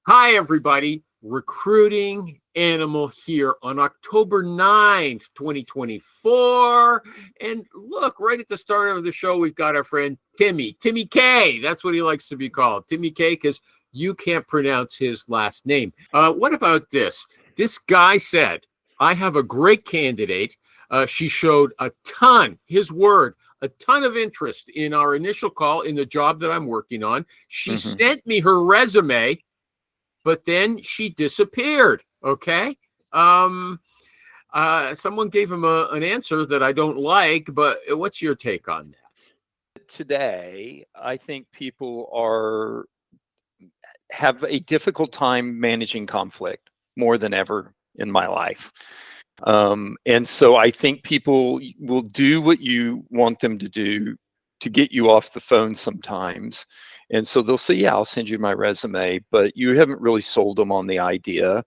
Hi, everybody. Recruiting Animal here on October 9th, 2024. And look, right at the start of the show, we've got our friend Timmy K. That's what he likes to be called, Timmy K, because you can't pronounce his last name. What about this? This guy said, I have a great candidate. She showed a ton, his word, a ton of interest in our initial call in the job that I'm working on. She sent me her resume, but then she disappeared. Okay. Someone gave him an answer that I don't like, but what's your take on that? Today, I think people have a difficult time managing conflict more than ever in my life. And so I think people will do what you want them to do to get you off the phone sometimes. And so they'll say, yeah, I'll send you my resume, but you haven't really sold them on the idea.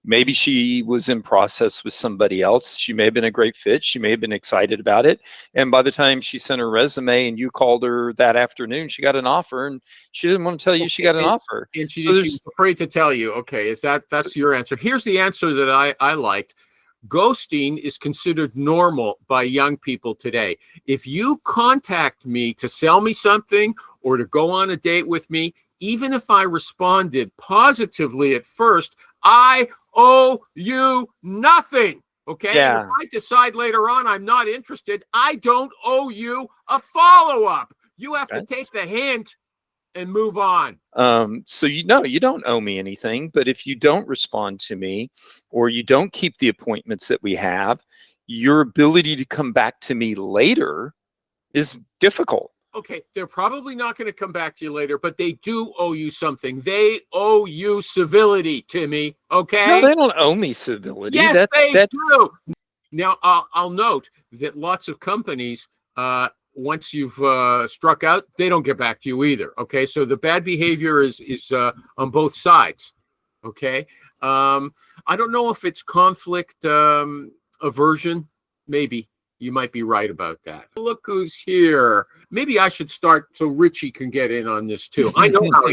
Maybe she was in process with somebody else. She may have been a great fit. She may have been excited about it. And by the time she sent her resume and you called her that afternoon, she got an offer and she didn't want to tell you she got an offer. And she was afraid to tell you. Okay, that's your answer. Here's the answer that I liked. Ghosting is considered normal by young people today. If you contact me to sell me something or to go on a date with me, even if I responded positively at first, I owe you nothing. Okay. Yeah. And if I decide later on I'm not interested, I don't owe you a follow-up. You have to take the hint and move on. So you don't owe me anything, but if you don't respond to me or you don't keep the appointments that we have, your ability to come back to me later is difficult. Okay, they're probably not going to come back to you later, but they do owe you something. They owe you civility, Timmy. Okay? No, they don't owe me civility. Yes, they do. Now, I'll note that lots of companies, once you've struck out, they don't get back to you either. Okay, so the bad behavior is on both sides. Okay, I don't know if it's conflict aversion. Maybe you might be right about that. Look who's here. Maybe I should start so Richie can get in on this too. I know how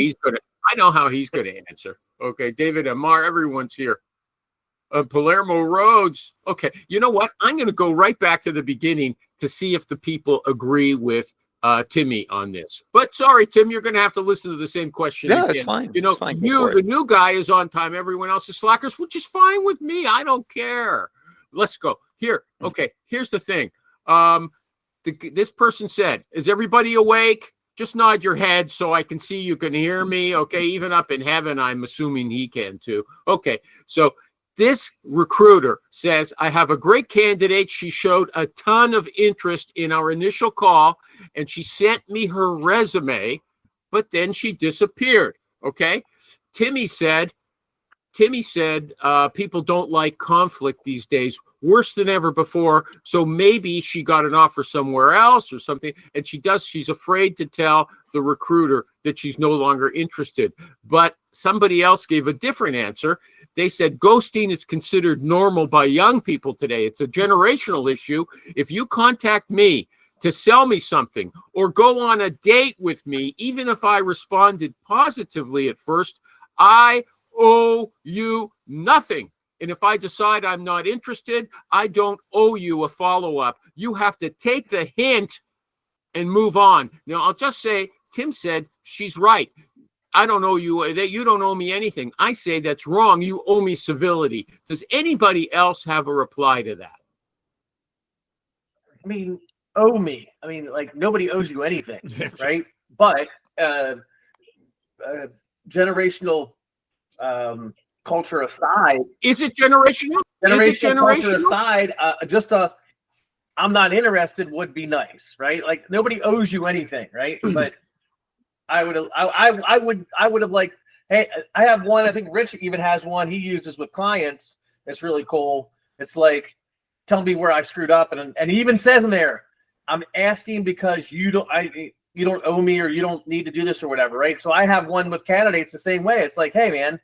he's gonna answer. Okay, David Amar, everyone's here. Palermo Rhodes. Okay, you know what? I'm going to go right back to the beginning to see if the people agree with Timmy on this. But sorry, Tim, you're going to have to listen to the same question again. It's fine. You know, the new guy is on time. Everyone else is slackers, which is fine with me. I don't care. Let's go. Here. Okay, here's the thing. This person said, is everybody awake? Just nod your head so I can see you can hear me. Okay, even up in heaven, I'm assuming he can too. Okay, so this recruiter says, I have a great candidate. She showed a ton of interest in our initial call, and she sent me her resume, but then she disappeared. Okay. Timmy said, people don't like conflict these days, worse than ever before. So maybe she got an offer somewhere else or something. And she's afraid to tell the recruiter that she's no longer interested. But somebody else gave a different answer. They said ghosting is considered normal by young people today. It's a generational issue. If you contact me to sell me something or go on a date with me, even if I responded positively at first, I owe you nothing. And if I decide I'm not interested, I don't owe you a follow-up. You have to take the hint and move on. Now, I'll just say, Tim said she's right. I don't owe you that. You don't owe me anything. I say that's wrong. You owe me civility. Does anybody else have a reply to that? I mean, owe me. I mean, like nobody owes you anything, right? But generational culture aside, is it generational? Culture aside, I'm not interested would be nice, right? Like nobody owes you anything, right? But I would have like, hey, I have one. I think Rich even has one he uses with clients. It's really cool. It's like, tell me where I screwed up, and he even says in there, I'm asking because you don't owe me or you don't need to do this or whatever, right? So I have one with candidates the same way. It's like, hey man,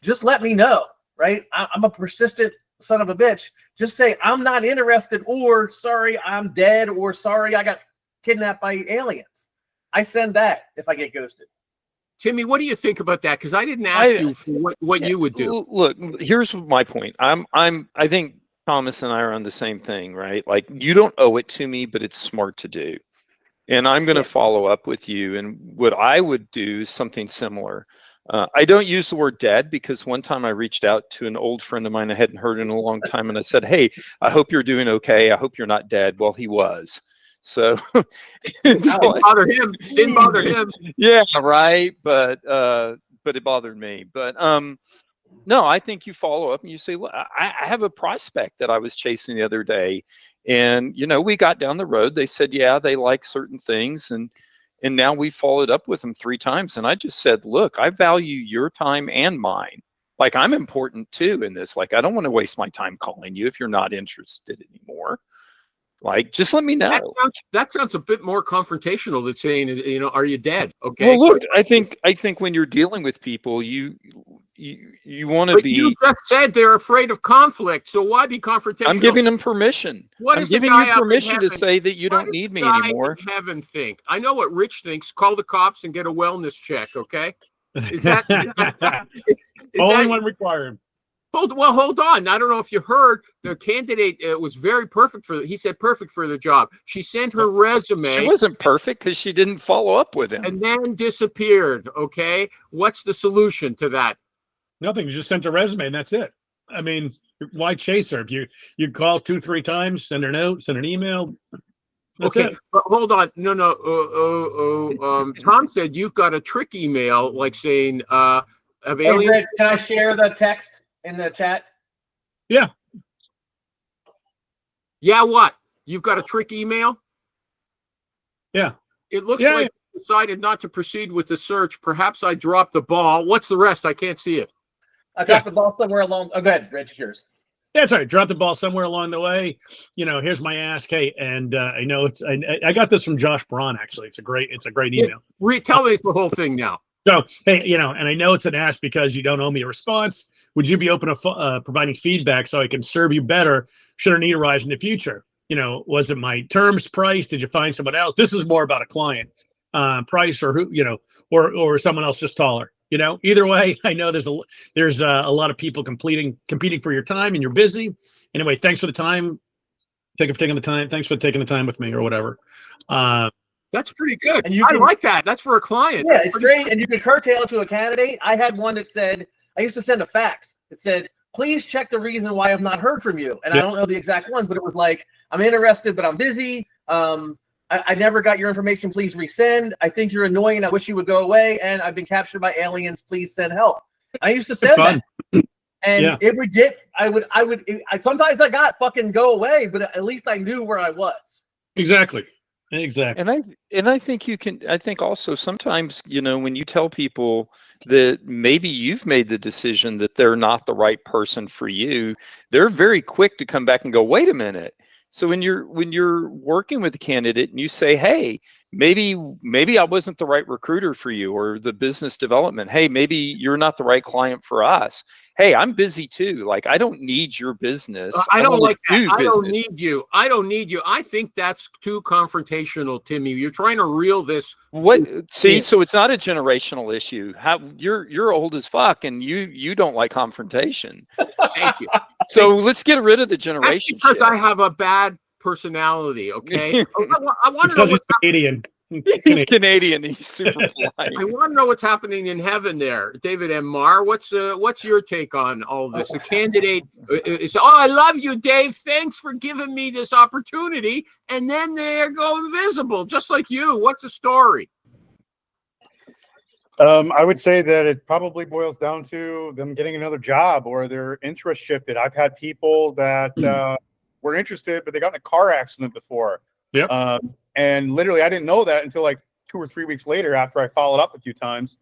just let me know, right? I'm a persistent son of a bitch. Just say I'm not interested, or sorry, I'm dead, or sorry, I got kidnapped by aliens. I send that if I get ghosted. Timmy, what do you think about that? Because I didn't ask you for what you would do. Look, here's my point. I think Thomas and I are on the same thing, right? Like, you don't owe it to me, but it's smart to do. And I'm going to follow up with you. And what I would do is something similar. I don't use the word dead, because one time I reached out to an old friend of mine I hadn't heard in a long time, and I said, "Hey, I hope you're doing okay. I hope you're not dead." Well, he was. So, Didn't bother him. Didn't bother him. Yeah, right. But it bothered me. But no, I think you follow up and you say, "Look, I have a prospect that I was chasing the other day, and we got down the road. They said, yeah, they like certain things, and now we followed up with them 3 times. And I just said, look, I value your time and mine. Like, I'm important too in this. Like, I don't want to waste my time calling you if you're not interested anymore. Like, just let me know." That sounds a bit more confrontational than saying, are you dead? Okay. Well, look, I think when you're dealing with people, you want to be. You just said they're afraid of conflict, so why be confrontational? I'm giving them permission. I'm giving you permission to say that you don't need me anymore. What does the guy in heaven think? I know what Rich thinks. Call the cops and get a wellness check. Okay. Is that only one required? Hold on. I don't know if you heard, the candidate was very perfect he said perfect for the job. She sent her resume. She wasn't perfect because she didn't follow up with him. And then disappeared. Okay. What's the solution to that? Nothing. You just sent a resume and that's it. I mean, why chase her? If you call 2-3 times, send her a note, send an email. That's okay, it. but hold on. No. Tom said you've got a trick email, like saying, Hey, Rich, can I share the text in the chat? Yeah. Yeah, what? You've got a trick email? Yeah. It looks like you decided not to proceed with the search. Perhaps I dropped the ball. What's the rest? I can't see it. I dropped the ball somewhere along. Oh, go ahead, Rich, yours. Yeah, that's right. Drop the ball somewhere along the way. Here's my ask. Hey, and I know I got this from Josh Braun, actually. It's a great email. Tell me the whole thing now. So, hey, and I know it's an ask because you don't owe me a response. Would you be open to providing feedback so I can serve you better should a need arise in the future? Was it my terms, price? Did you find someone else? This is more about a client, price, or who, or someone else just taller. Either way, I know there's a lot of people competing for your time, and you're busy. Anyway, thanks for the time. Thanks for taking the time with me, or whatever. That's pretty good. And I like that. That's for a client. Yeah, it's great. And you can curtail it to a candidate. I had one that said, I used to send a fax. It said, please check the reason why I've not heard from you. And I don't know the exact ones, but it was like, I'm interested, but I'm busy. I never got your information. Please resend. I think you're annoying and I wish you would go away. And I've been captured by aliens. Please send help. I used to send that. And it would sometimes I got fucking go away, but at least I knew where I was. Exactly. And I think you can. I think also sometimes, when you tell people that maybe you've made the decision that they're not the right person for you, they're very quick to come back and go, wait a minute. So when you're working with a candidate and you say, hey, maybe I wasn't the right recruiter for you, or the business development, hey, maybe you're not the right client for us. Hey, I'm busy too. Like, I don't need your business. I don't like that. I don't need you. I think that's too confrontational, Timmy. You're trying to reel this. So it's not a generational issue. You're old as fuck, and you don't like confrontation. Thank you. So let's get rid of the generation. That's because I have a bad personality. Okay. I want to know he's Canadian. He's Canadian. He's super polite. I want to know what's happening in heaven there, David M. Marr. What's your take on all of this? The candidate is, I love you, Dave. Thanks for giving me this opportunity. And then they're going visible, just like you. What's the story? I would say that it probably boils down to them getting another job or their interest shifted. I've had people that were interested, but they got in a car accident before. Yep. And literally, I didn't know that until like 2 or 3 weeks later after I followed up a few times.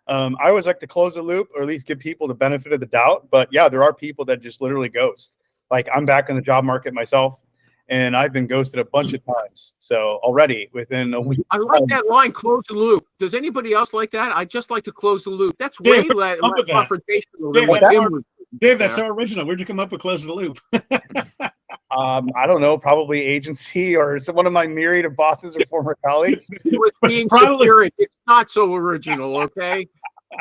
I always like to close the loop, or at least give people the benefit of the doubt. But yeah, there are people that just literally ghost. Like, I'm back in the job market myself, and I've been ghosted a bunch of times. So already within a week. I like that line, close the loop. Does anybody else like that? I just like to close the loop. That's way less confrontational than what Tim was. Dave, that's so original. Where'd you come up with close the loop? I don't know, probably agency or one of my myriad of bosses or former colleagues. It was being Probably- satiric. It's not so original, okay?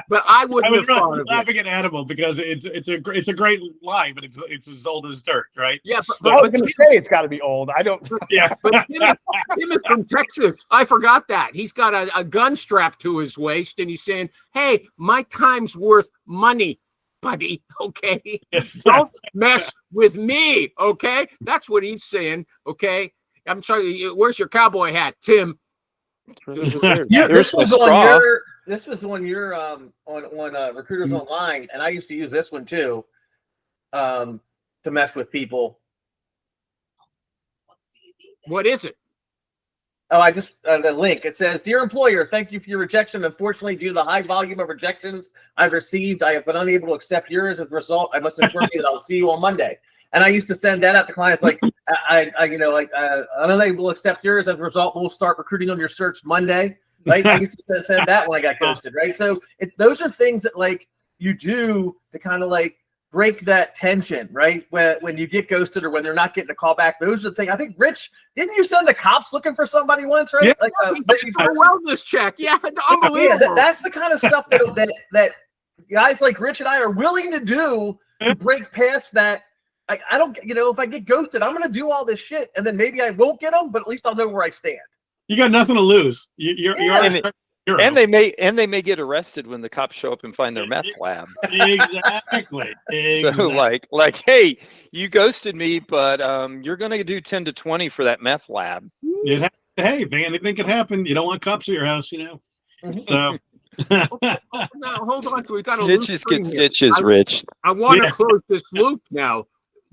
But I I wouldn't was have thought of it. laughing at Animal because it's a great line, but it's as old as dirt, right? Yeah, I was going to say it's got to be old. I don't. Yeah. but Tim is from Texas. I forgot that. He's got a gun strapped to his waist, and he's saying, "Hey, my time's worth money, buddy. Okay, don't mess with me. Okay, that's what he's saying. Okay, I'm sorry. Where's your cowboy hat, Tim? Yeah, There's this was the on straw. your. This was on your on Recruiters Online, and I used to use this one too, to mess with people. What is it? Oh, I just the link. It says, "Dear employer, thank you for your rejection. Unfortunately, due to the high volume of rejections I've received, I have been unable to accept yours. As a result, I must inform you that I'll see you on Monday." And I used to send that out to clients like, I'm unable to accept yours. As a result, we'll start recruiting on your search Monday. Right? I used to send that when I got ghosted. Right? So those are things that like you do to kind of like break that tension, right? When you get ghosted or when they're not getting a call back, those are the things. I think Rich, didn't you send the cops looking for somebody once, right? Yeah. Like It's a wellness check. Yeah, unbelievable. yeah, that's the kind of stuff that guys like Rich and I are willing to do to break past that. I don't, if I get ghosted, I'm going to do all this shit, and then maybe I won't get them, but at least I'll know where I stand. You got nothing to lose. You're And a hero. And they may get arrested when the cops show up and find their meth lab. Exactly. So like, hey, you ghosted me, but you're going to do 10 to 20 for that meth lab. Hey, man, anything could happen. You don't want cops at your house, So. Now, hold on. We got a Snitches loose get string here. stitches, Rich. I want to Yeah. close this loop now.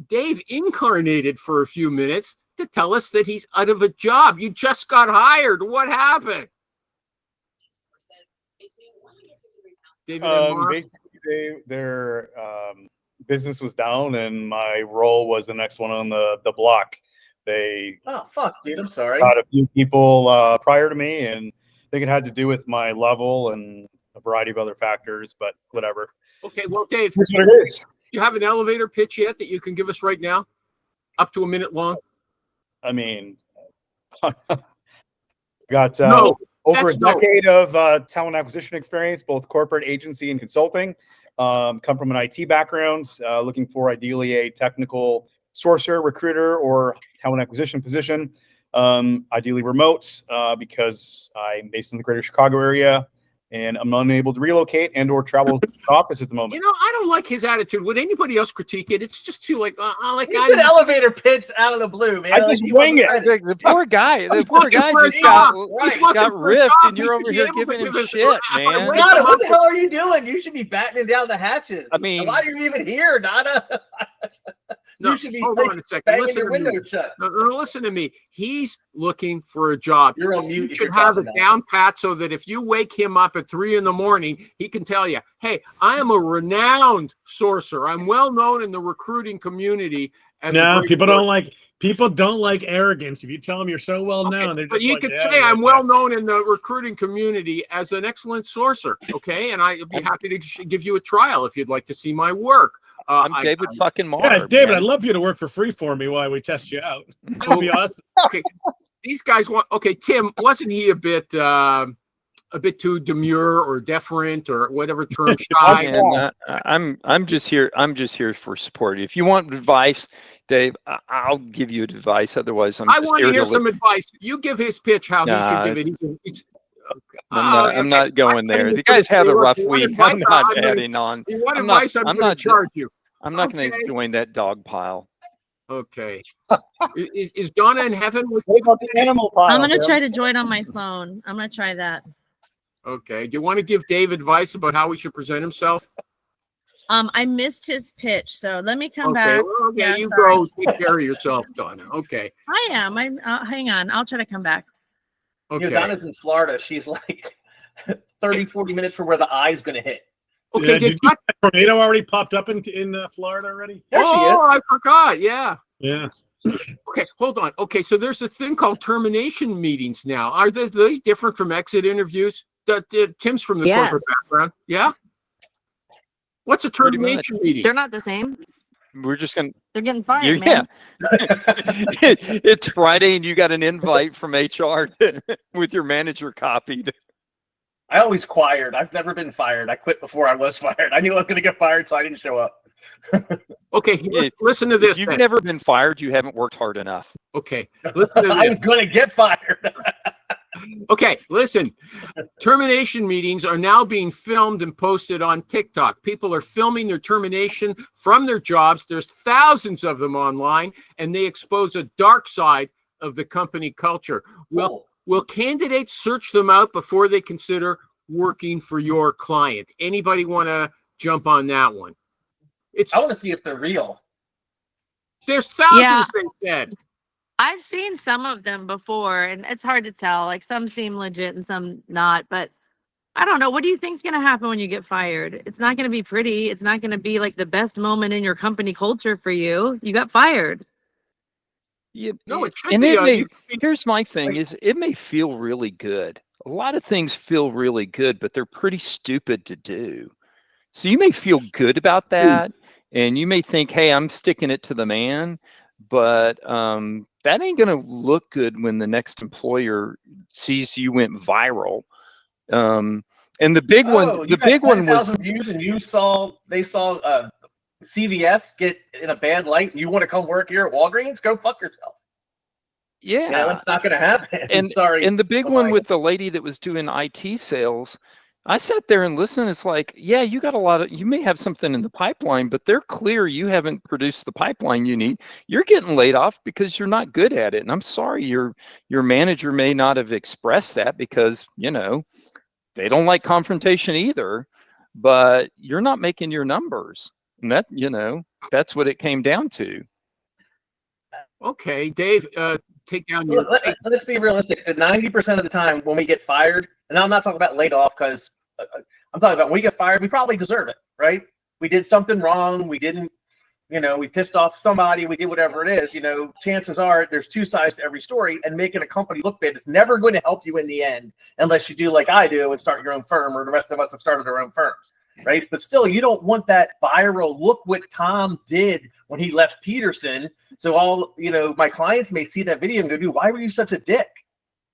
Dave incarnated for a few minutes to tell us that he's out of a job. You just got hired. What happened? David and Mark? Basically, their business was down, and my role was the next one on the block. They Oh fuck, dude, I'm sorry. got a few people prior to me, and I think it had to do with my level and a variety of other factors, but whatever. Okay, well, Dave, That's what it is. do you have an elevator pitch yet that you can give us right now? Up to a minute long? I mean, got No, over a that's no. decade of talent acquisition experience, both corporate agency and consulting. Come from an IT background, looking for ideally a technical sourcer, recruiter, or talent acquisition position. Ideally remote, because I'm based in the greater Chicago area and I'm unable to relocate and or travel to the office at the moment. I don't like his attitude. Would anybody else critique it? It's just too like It's an elevator pitch out of the blue, man. I just you wing it. The poor guy, He's looking for a just job. He's looking got for a ripped, job. and you're He over should be here able to giving him give us- shit, I man. wait Nada, a what the month. hell are you doing? You should be battening down the hatches. I mean- why are you even here, Nada? No, You should be hold like, on a second. banging Listen your to me. window shut. No, listen to me. He's looking for a job. You're on mute. You if should you're have it talking about down pat so that if you wake him up at 3 a.m, he can tell you, "Hey, I am a renowned sourcer. I'm well known in the recruiting community." As a No, great people sourcer." don't like arrogance. If you tell them you're so well Okay, known, they're but just you like, could yeah, say yeah, I'm yeah." well known in the recruiting community as an excellent sourcer. Okay, and I'd be happy to give you a trial if you'd like to see my work. I'm David fucking Marr. Yeah, David, man. I'd love you to work for free for me while we test you out. That'd be awesome. Okay, these guys want. Okay, Tim, wasn't he a bit too demure or deferent or whatever term shy? And I'm just here. I'm just here for support. If you want advice, Dave, I'll give you advice. Otherwise, I'm I just want here to hear to some advice. You give his pitch how he Nah, should give it. He's, I'm not going there. If you guys have a rough week, I'm not adding on. You want I'm not- advice? I'm I'm going not to charge you. I'm not going Okay. to join that dog pile. Okay. Is Donna in heaven with What you? about the animal pile? I'm gonna Tim? try to join on my phone. I'm gonna try that. Okay. Do you want to give Dave advice about how he should present himself? I missed his pitch, so let me come Okay. back. Well, okay. Yeah, You sorry. go take care of yourself, Donna. Okay. I am. I'm. Hang on. I'll try to come back. Okay. Donna's in Florida. She's like 30, 40 minutes from where the eye's going to hit. Okay. Yeah, did did you- not- Tornado already popped up in Florida already? There she oh, is. I forgot. Yeah. Yeah. Okay, hold on. Okay, so there's a thing called termination meetings now. Are those different from exit interviews? Tim's from the corporate Yes. background. Yeah? What's a Pretty much. termination meeting? They're not the same. We're just gonna. They're getting fired, Yeah. man. It's Friday and you got an invite from HR with your manager copied. I always quired. I've never been fired. I quit before I was fired. I knew I was going to get fired, so I didn't show up. Okay, Yeah, listen to If this. you've then. never been fired, you haven't worked hard enough. Okay, listen to I this. was going to get fired. Okay, listen. Termination meetings are now being filmed and posted on TikTok. People are filming their termination from their jobs. There's thousands of them online, and they expose a dark side of the company culture. Will candidates search them out before they consider working for your client? Anybody want to jump on that one? I want to see if they're real. There's thousands, Yeah. they said. I've seen some of them before, and it's hard to tell. Like some seem legit and some not. But I don't know. What do you think's going to happen when you get fired? It's not going to be pretty. It's not going to be like the best moment in your company culture for you. You got fired. No, it should and be. it may, You could be- here's my thing: is it may feel really good. A lot of things feel really good, but they're pretty stupid to do. So you may feel good about that, and you may think, "Hey, I'm sticking it to the man," but that ain't gonna look good when the next employer sees you went viral. And the big one, you the big got one was 10,000 views, and they saw CVS get in a bad light, and you want to come work here at Walgreens? Go fuck yourself. yeah. You know, it's not going to happen. And Sorry. And the big Oh one my with the lady that was doing IT sales, I sat there and listened. It's like, yeah, you got a lot of, you may have something in the pipeline, but they're clear you haven't produced the pipeline you need. You're getting laid off because you're not good at it. And I'm sorry, your manager may not have expressed that because, you know, they don't like confrontation either, but you're not making your numbers. And that, you know, that's what it came down to. Okay, Dave, take down your. Let's be realistic. The 90% of the time when we get fired, and I'm not talking about laid off because I'm talking about when we get fired, we probably deserve it, right? We did something wrong. We didn't, you know, we pissed off somebody. We did whatever it is. You know, chances are there's two sides to every story, and making a company look bad is never going to help you in the end unless you do like I do and start your own firm, or the rest of us have started our own firms. Right. But still, you don't want that viral look what Tom did when he left Peterson. So all, you know, my clients may see that video and go, dude, why were you such a dick?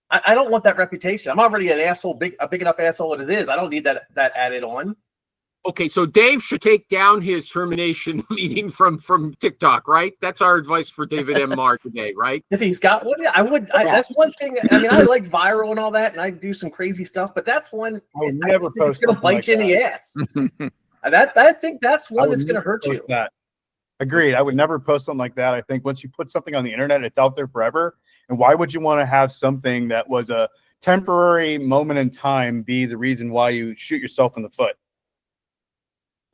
I don't want that reputation. I'm already an asshole, a big enough asshole as it is. I don't need that added on. Okay, so Dave should take down his termination meeting from TikTok, right? That's our advice for David M. Marr today, right? If he's got one, I would. That's one thing. I mean, I like viral and all that, and I do some crazy stuff, but that's one. I would never It's post going to something bite you in like the ass. I think that's I one would that's going to never hurt you. post that. Agreed. I would never post something like that. I think once you put something on the internet, it's out there forever. And why would you want to have something that was a temporary moment in time be the reason why you shoot yourself in the foot?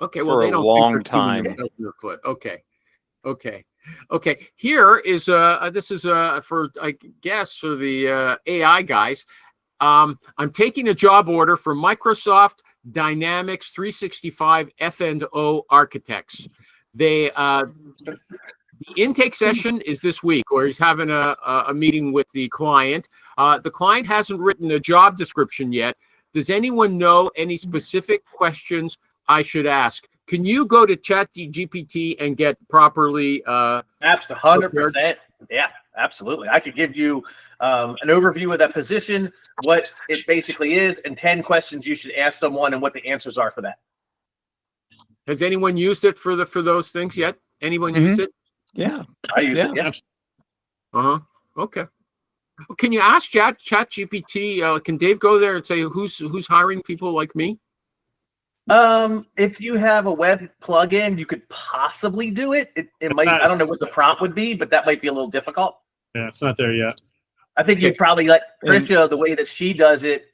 Okay, well, For they a don't long think they're shooting time. themselves in the foot. Okay. Here is this is for, I guess, for the AI guys. I'm taking a job order for Microsoft Dynamics 365 F&O architects. The intake session is this week, or he's having a meeting with the client. The client hasn't written a job description yet. Does anyone know any specific questions I should ask? Can you go to ChatGPT and get properly? Absolutely, 100%. Yeah, absolutely. I could give you an overview of that position, what it basically is, and 10 questions you should ask someone and what the answers are for that. Has anyone used it for those things yet? Anyone used it? Yeah. I use it. Yeah. Yeah. Okay. Can you ask ChatGPT? Can Dave go there and say who's hiring people like me? If you have a web plugin, you could possibly do it. It might. I don't know what the prompt would be, but that might be a little difficult. Yeah, it's not there yet. I think you'd probably let Tricia the way that she does it,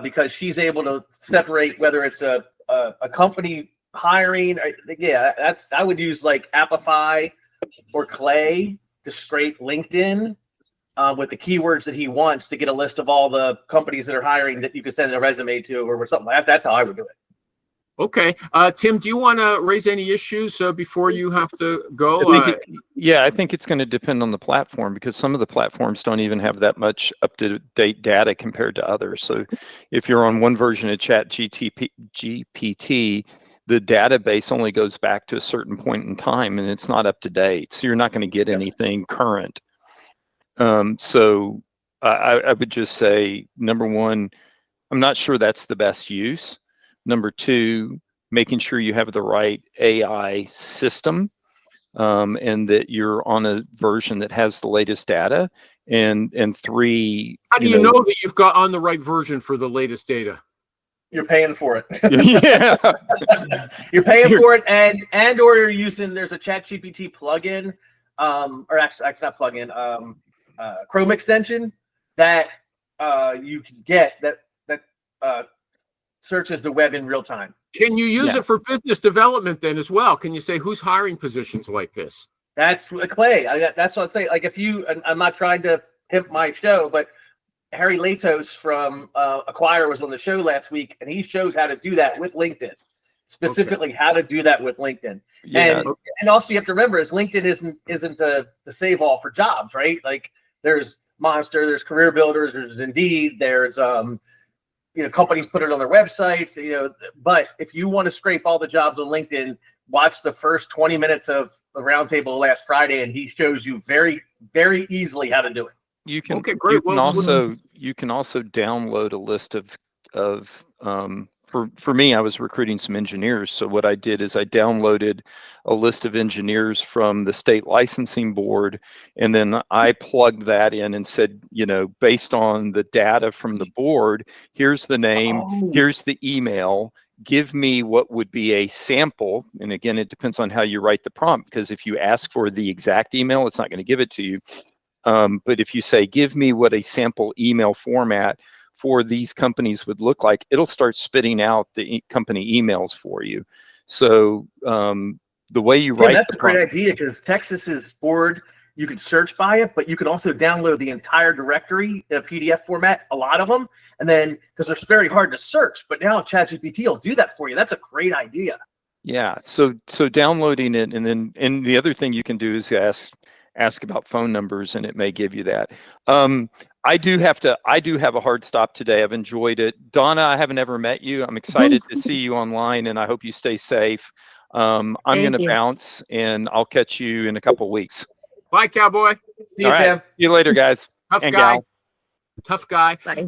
because she's able to separate whether it's a company hiring. Yeah, I would use like Apify or Clay to scrape LinkedIn with the keywords that he wants to get a list of all the companies that are hiring that you could send a resume to or something like that. That's how I would do it. Okay. Tim, do you want to raise any issues before you have to go? I think it's going to depend on the platform, because some of the platforms don't even have that much up-to-date data compared to others. So if you're on one version of ChatGPT, the database only goes back to a certain point in time, and it's not up to date. So you're not going to get anything current. So I would just say, number one, I'm not sure that's the best use. Number two, making sure you have the right AI system, and that you're on a version that has the latest data. And three, How do you know that you've got on the right version for the latest data? You're paying for it. Yeah. You're paying for it, and or you're using. There's a ChatGPT plugin, or actually not plugin, Chrome extension that you can get that searches the web in real time. Can you use Yeah. it for business development then as well? Can you say who's hiring positions like this? That's Clay. That's what I'm saying. Like if you, and I'm not trying to pimp my show, but Harry Latos from Acquire was on the show last week, and he shows how to do that with LinkedIn. Specifically, how to do that with LinkedIn. Yeah. And also you have to remember is LinkedIn isn't the save all for jobs, right? Like there's Monster, there's Career Builders, there's Indeed, there's companies put it on their websites, but if you want to scrape all the jobs on LinkedIn, watch the first 20 minutes of the roundtable last Friday, and he shows you very, very easily how to do it. You can, Okay, great. you can Well, also download a list of for me, I was recruiting some engineers. So what I did is I downloaded a list of engineers from the state licensing board, and then I plugged that in and said, based on the data from the board, here's the name, here's the email, give me what would be a sample. And again, it depends on how you write the prompt, because if you ask for the exact email, it's not going to give it to you. But if you say, give me what a sample email format for these companies would look like, it'll start spitting out the company emails for you. So the way you write, that's a great idea, because Texas's board, you can search by it, but you can also download the entire directory in a PDF format, a lot of them, and then because they're very hard to search. But now ChatGPT will do that for you. That's a great idea. Yeah. So downloading it, and the other thing you can do is ask about phone numbers, and it may give you that. I do have a hard stop today. I've enjoyed it. Donna, I haven't ever met you. I'm excited to see you online, and I hope you stay safe. I'm going to bounce, and I'll catch you in a couple weeks. Bye, cowboy. See you, All right. Tim. See you later, guys. Tough and guy. gal. Tough guy. Bye.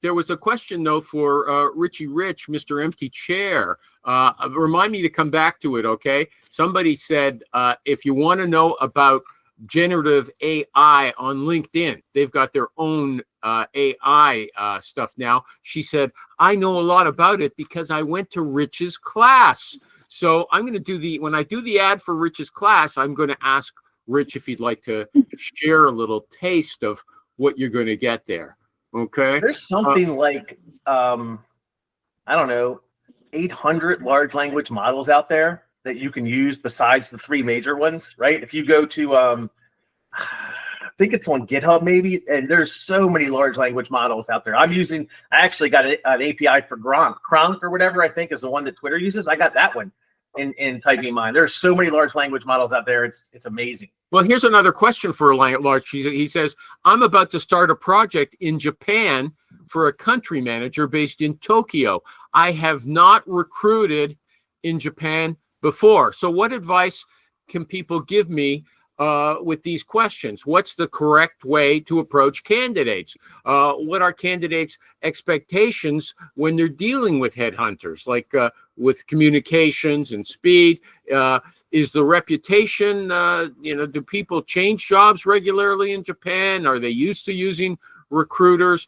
There was a question though for Richie Rich, Mr. Empty Chair. Remind me to come back to it, okay? Somebody said if you want to know about generative AI on LinkedIn, they've got their own AI stuff now. She said, I know a lot about it because I went to Rich's class. So I'm going to when I do the ad for Rich's class, I'm going to ask Rich if he'd like to share a little taste of what you're going to get there. Okay. There's something like, I don't know, 800 large language models out there that you can use besides the three major ones, right? If you go to, I think it's on GitHub maybe, and there's so many large language models out there. I actually got an API for Gronk or whatever, I think is the one that Twitter uses. I got that one in typing mine. There's so many large language models out there. It's amazing. Well, here's another question for Large. He says, I'm about to start a project in Japan for a country manager based in Tokyo. I have not recruited in Japan before. So what advice can people give me with these questions? What's the correct way to approach candidates? What are candidates' expectations when they're dealing with headhunters, like with communications and speed? Is the reputation, do people change jobs regularly in Japan? Are they used to using recruiters?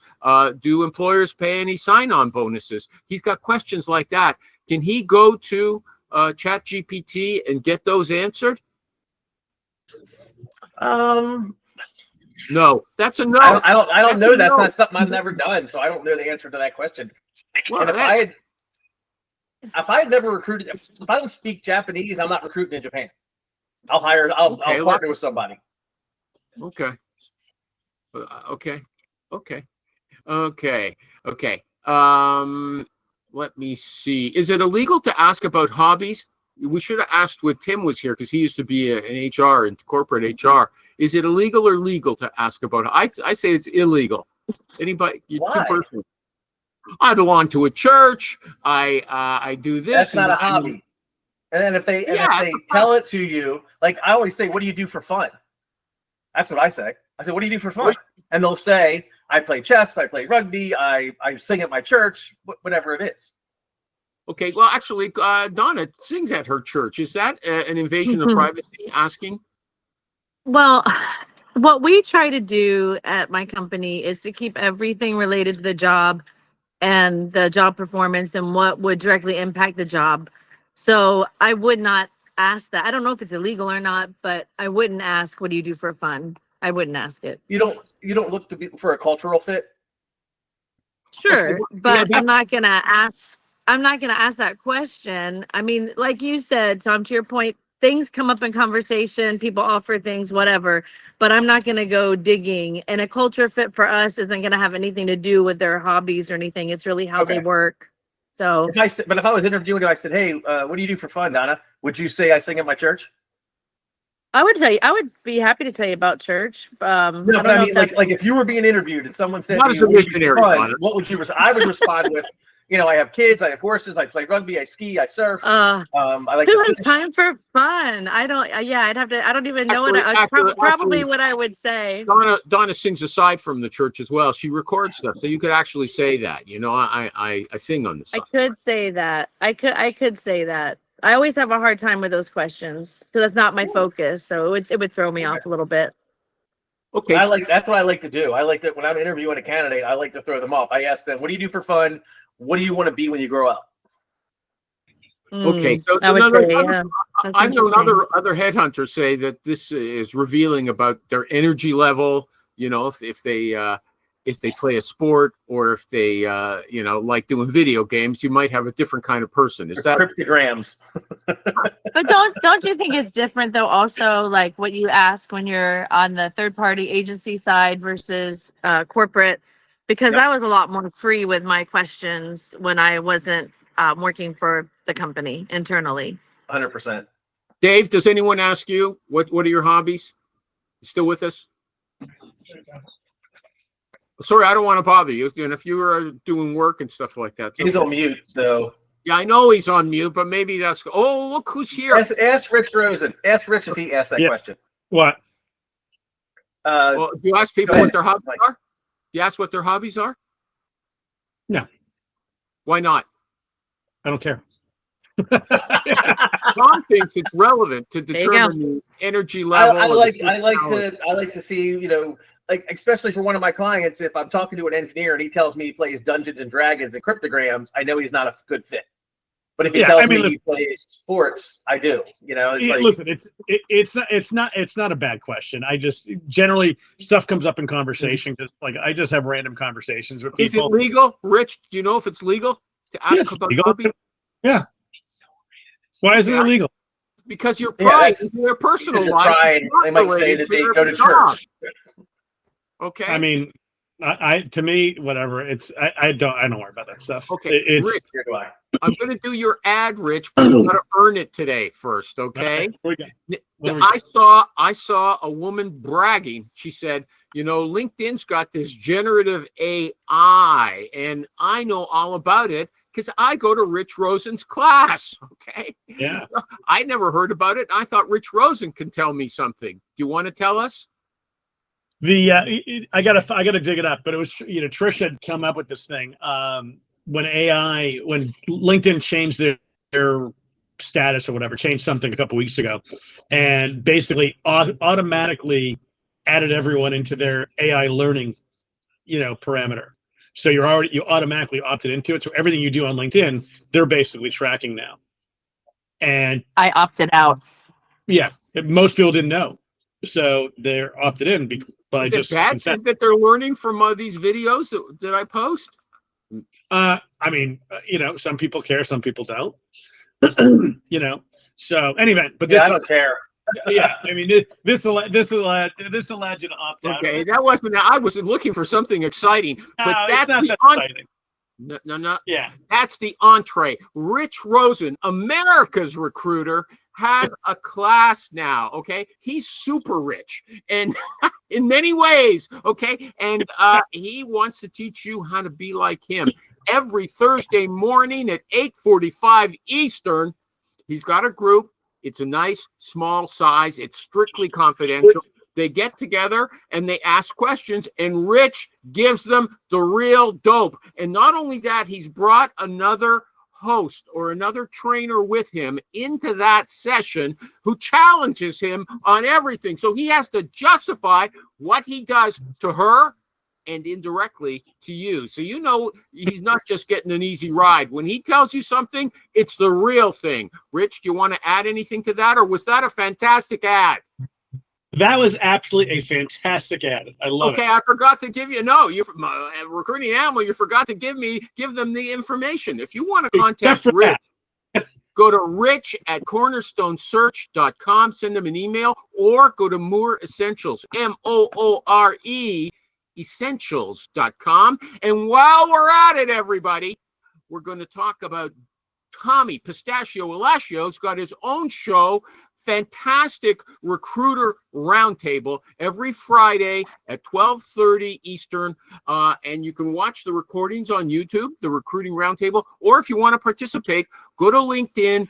Do employers pay any sign-on bonuses? He's got questions like that. Can he go to ChatGPT and get those answered? No, that's a no. I don't know. That's no. not something I've never done, so I don't know the answer to that question. Well, And if I had never recruited, if I don't speak Japanese, I'm not recruiting in Japan. I'll partner with somebody. Okay. Let me see. Is it illegal to ask about hobbies? We should have asked when Tim was here, because he used to be in HR and corporate HR. Is it illegal or legal to ask about? I say it's illegal. Anybody? Why? Tim personally. I belong to a church. I do this. That's not a and I- hobby. And then if they Yeah, tell it to you, like I always say, what do you do for fun? That's what I say. I say, what do you do for fun? Right. And they'll say, I play chess, I play rugby, I sing at my church, whatever it is. Okay, well, actually, Donna sings at her church. Is that an invasion of privacy? Asking. Well, what we try to do at my company is to keep everything related to the job and the job performance and what would directly impact the job. So I would not ask that. I don't know if it's illegal or not, but I wouldn't ask, what do you do for fun? I wouldn't ask it. You don't look to be for a cultural fit. Sure, well, but yeah, I'm not gonna ask that question. I mean, like you said, Tom, to your point, things come up in conversation, people offer things, whatever, but I'm not gonna go digging. And a culture fit for us isn't gonna have anything to do with their hobbies or anything. It's really how they Okay. work. So But if I was interviewing you, I said, hey, what do you do for fun, Donna? Would you say I sing at my church? I would be happy to tell you about church. No, I but don't I know mean, if like, that's- like if you were being interviewed and someone said, Not to as you, a "What do you do for missionary, fun?" Donna. What would you respond? I would respond with, I have kids, I have horses, I play rugby, I ski, I surf. I like who to has fish. time for fun? I don't. Yeah, I don't even know what. Probably what I would say. Donna sings aside from the church as well. She records stuff, so you could actually say that. I sing on the I side. could say that. I could say that. I always have a hard time with those questions because that's not my focus. So it would throw me off a little bit. Okay, That's what I like to do. I like that when I'm interviewing a candidate, I like to throw them off. I ask them, what do you do for fun? What do you want to be when you grow up? okay. Mm, So I would another, say, yeah. That's I've known interesting. other headhunters say that this is revealing about their energy level. If they play a sport or if they like doing video games, you might have a different kind of person. Is that Cryptograms. But don't you think it's different though? Also, like what you ask when you're on the third party agency side versus corporate, because Yep. I was a lot more free with my questions when I wasn't working for the company internally. 100%. Dave? Does anyone ask you what are your hobbies? You still with us? Sorry, I don't want to bother you. And if you were doing work and stuff like that, He's on mute, so yeah, I know he's on mute, but maybe that's. Oh, look who's here! ask Rich Rosen. Ask Rich if he asked that Yeah. question. What? Well, do you ask people Go what their hobbies Mike. are? Do you ask what their hobbies are? No. Why not? I don't care. Tom thinks it's relevant to There you go. determine the energy level. I of the like to see, like especially for one of my clients, if I'm talking to an engineer and he tells me he plays Dungeons and Dragons and cryptograms, I know he's not a good fit. But if he Yeah, tells I mean, me he plays sports, I do. It's Yeah, like listen, it's not a bad question. I just generally stuff comes up in conversation because like I just have random conversations with Is it people. legal, Rich? Do you know if it's legal to ask Yes, about legal. hobby? Yeah. Why is it Yeah. illegal? Because your Yeah, pride that's- is their personal your life. pride, is not they might say related that they their go to job. church. Okay. I mean, I to me, whatever. I don't worry about that stuff. Okay, It's Rich, Here do I. I'm going to do your ad, Rich, but you got to earn it today first. Okay. What do we got? What do we I saw a woman bragging. She said, LinkedIn's got this generative AI, and I know all about it because I go to Rich Rosen's class. Okay. Yeah. I never heard about it. I thought Rich Rosen can tell me something. Do you want to tell us? I gotta dig it up, but it was Trish had come up with this thing when LinkedIn changed their status or whatever, changed something a couple weeks ago, and basically automatically added everyone into their AI learning parameter. So you automatically opted into it. So everything you do on LinkedIn, they're basically tracking now. And I opted out. yeah, most people didn't know, so they're opted in by Is it just bad consent. that they're learning from these videos that I post? I mean, some people care, some people don't. So anyway, but Yeah, this, I don't care. yeah, I mean, this will allow you to opt out. Okay, that wasn't. I was looking for something exciting, but No, that's it's not the that entree. exciting. No. Yeah, That's the entree. Rich Rosen, America's recruiter, has a class now. Okay, he's super rich and in many ways. Okay, and he wants to teach you how to be like him. every Thursday morning at 8:45 Eastern. He's got a group. It's a nice small size. It's strictly confidential. They get together and they ask questions, and Rich gives them the real dope. And not only that, he's brought another host or another trainer with him into that session who challenges him on everything. So he has to justify what he does to her and indirectly to you. So you know he's not just getting an easy ride. When he tells you something, it's the real thing. Rich, do you want to add anything to that, or was that a fantastic ad? That was absolutely a fantastic ad. I love it. Okay, I forgot to give you recruiting animal. You forgot to give them the information. If you want to contact for Rich, go to rich@cornerstonesearch.com. Send them an email, or go to Moore Essentials, Moore Essentials.com. And while we're at it, everybody, we're going to talk about Tommy Pistachio Alashio's got his own show. Fantastic Recruiter Roundtable every Friday at 12:30 Eastern. And you can watch the recordings on YouTube, the Recruiting Roundtable. Or if you want to participate, go to LinkedIn,